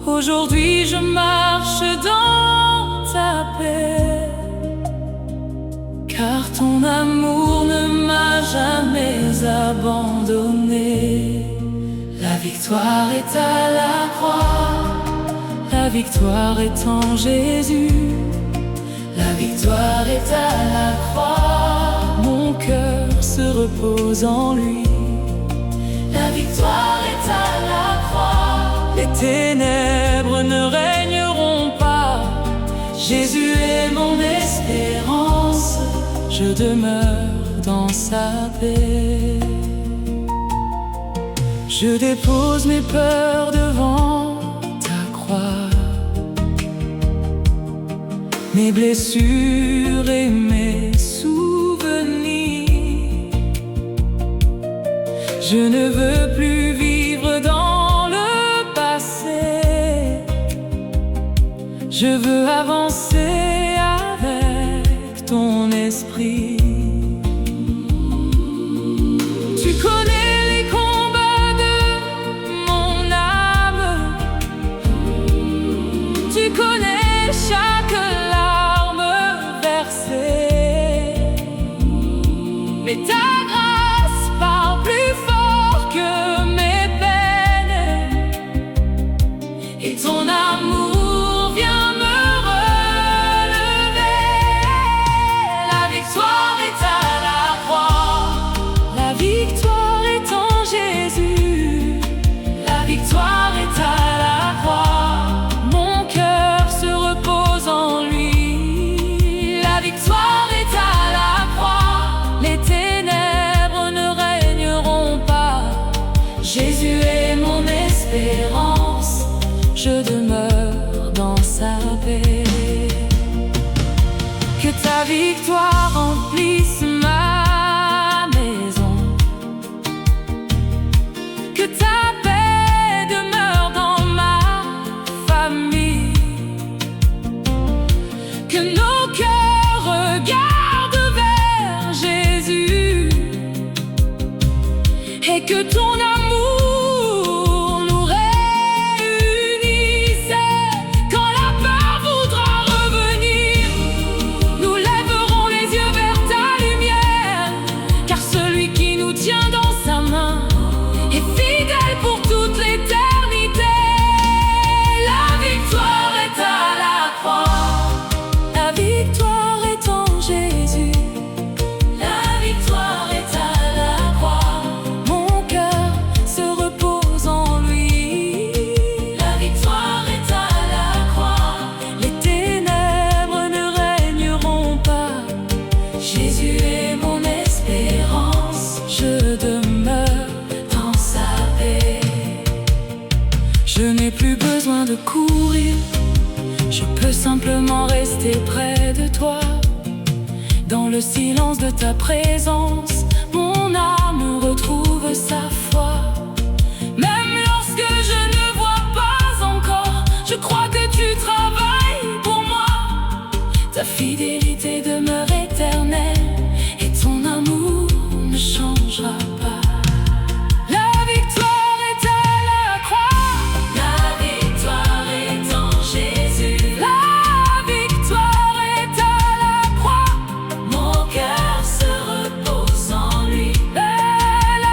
Aujourd'hui je marche dans ta paix, car ton amour ne m'a jamais abandonné. La victoire est à la croix, la victoire est en Jésus. La victoire est à la croix, mon cœur se repose en lui. la victoire est à la croix. Les ténèbres ne régneront pas, Jésus est mon espérance, je demeure dans sa paix. Je dépose mes peurs devant ta croix, mes blessures et mes souvenirs. Je ne veux plus vivre dans le passé. Je veux avancer avec ton esprit. Tu connais les combats de mon âme. Tu connais chaque larme versée. Mais ta grâce parle plus fort que mes peines. Et ton amour vient me relever. La victoire est à la croix. La victoire est en Jésus. La victoire est à la croix. Mon cœur se repose en lui. La victoire est à la croix. Les ténèbres ne régneront pas. Jésus est mon espérance. Je demeure dans sa paix. Que ta victoire remplisse ma maison. Que ta paix demeure dans ma famille. Que nos cœurs regardent vers Jésus. Et que ton amour nous réunisse. Quand la peur voudra revenir, nous lèverons les yeux vers ta lumière. Car celui qui nous tient dans sa main est fidèle pour toute l'éternité. La victoire est à la croix. La victoire est en Jésus. La victoire est à la croix. Mon cœur se repose en lui. La victoire est à la croix. Les ténèbres ne régneront pas. Jésus est mon espérance. Je demeure dans sa paix. Je n'ai plus besoin de courir. Je peux simplement rester près de toi. Dans le silence de ta présence, mon âme retrouve sa foi. Même lorsque je ne vois pas encore, je crois que tu travailles pour moi. Ta fidélité demeure éternelle et ton amour ne changera pas. La victoire est à la croix. La victoire est en Jésus. La victoire est à la croix. Mon cœur se repose en lui. La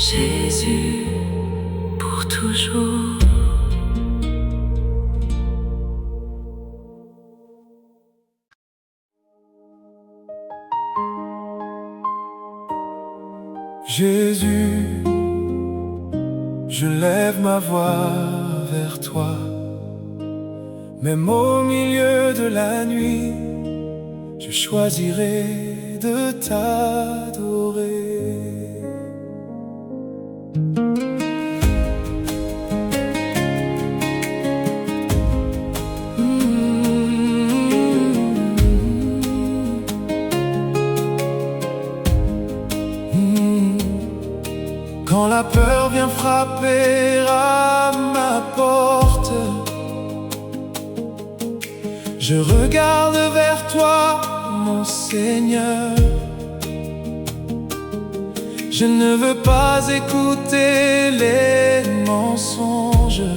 Jésus, pour toujours. Jésus, je lève ma voix vers toi. Même au milieu de la nuit, je choisirai de t'adorer. Quand la peur vient frapper à ma porte, je regarde vers toi, mon Seigneur. Je ne veux pas écouter les mensonges.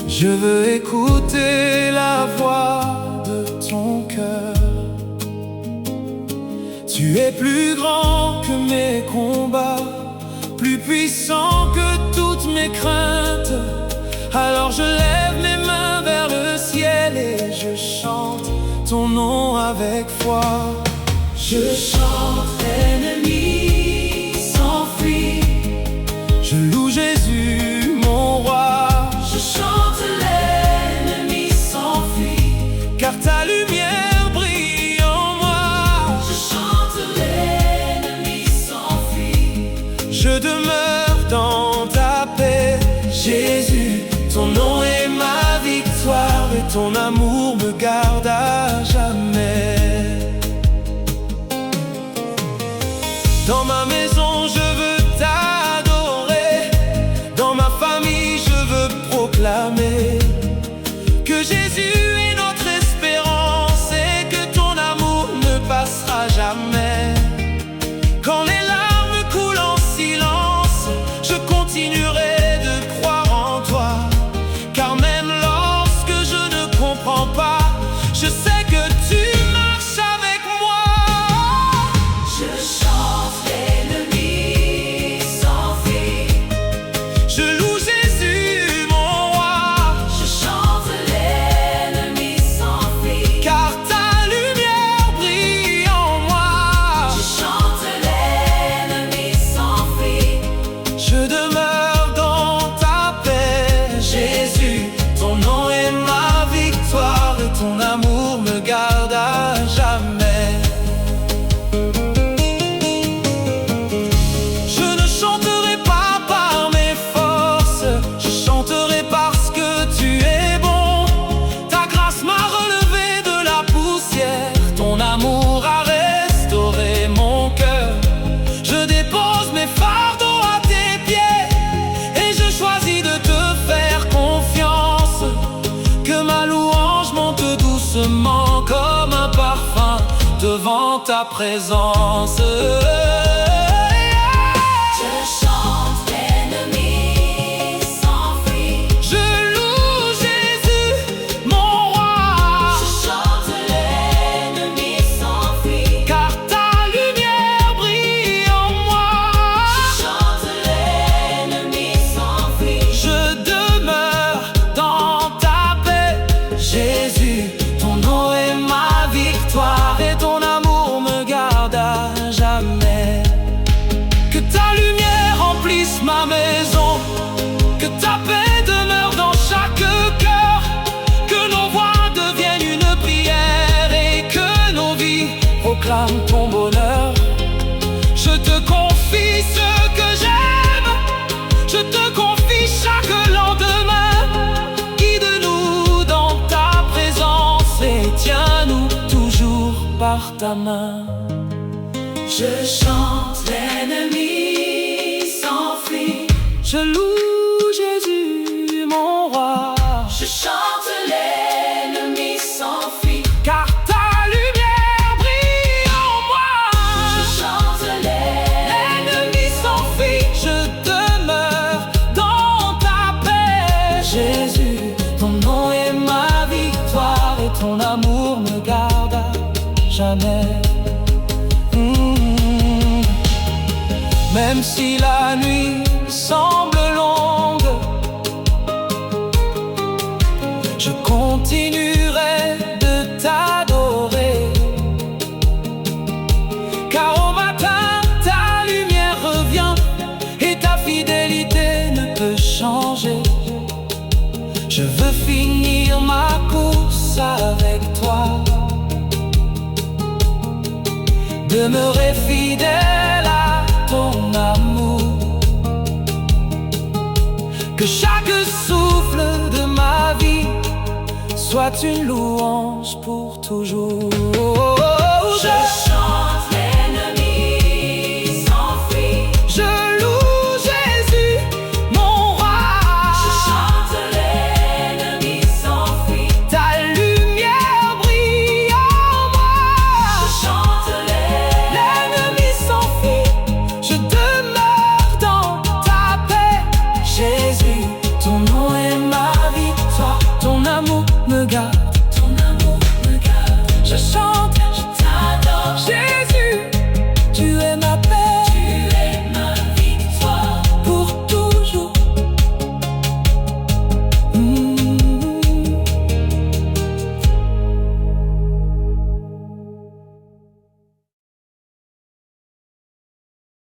Je veux écouter la voix de ton cœur. Tu es plus grand que mes combats, plus puissant que toutes mes craintes. Alors je lève mes mains vers le ciel et je chante ton nom avec foi. Je chante, l'ennemi s'enfuit. Je loue Jésus, mon roi. Je chante, l'ennemi s'enfuit. Car ta lumière brille en moi. Je chante, l'ennemi s'enfuit. Je demeure dans ta paix. Jésus, ton nom est ma victoire et ton amour me garde à jamais. Dans ma maison, je veux t'adorer. Dans ma famille, je veux proclamer que Jésus est notre espérance et que ton amour ne passera jamais. Quand les larmes coulent en silence, je continuerai de croire en toi. Car même lorsque je ne comprends pas, je sais que tu marches avec moi. Je chante, l'ennemi s'enfuit. Je loue Jésus, mon roi. Je chante, l'ennemi s'enfuit. Car ta lumière brille en moi. Je chante, l'ennemi s'enfuit. Je demeure dans ta paix. Jésus, ton nom est ma victoire et ton amour me garde à jamais. Je ne chanterai pas par mes forces, je chanterai parce que tu es bon. Ta grâce m'a relevé de la poussière, ton amour a restauré mon cœur. Je dépose mes fardeaux à tes pieds et je choisis de te faire confiance. Que ma louange monte doucement comme un parfum devant ta présence. Je chante, l'ennemi s'enfuit. Je loue Jésus, mon roi. Je chante, l'ennemi s'enfuit. Car ta lumière brille en moi. Je chante, l'ennemi s'enfuit. Je demeure dans ta paix. Jésus, ton nom est ma victoire et ton amour me garde à jamais. Que ta lumière remplisse ma maison, que ta paix demeure dans chaque cœur, que nos voix deviennent une prière et que nos vies proclament ton bonheur. Je te confie ce que j'aime, je te confie chaque lendemain. Guide-nous dans ta présence et tiens-nous toujours par ta main. Je chante, l'ennemi s'enfuit. Je loue Jésus, mon roi. Je chante, l'ennemi s'enfuit. Car ta lumière brille en moi. Je chante, L'ennemi s'enfuit. Je demeure dans ta paix. Jésus, ton nom est ma victoire et ton amour me garde à jamais. même si la nuit semble longue, je continuerai de t'adorer. Car au matin, ta lumière revient et ta fidélité ne peut changer. Je veux finir ma course avec toi, demeurer fidèle à ton amour, que chaque souffle de ma vie soit une louange pour toujours.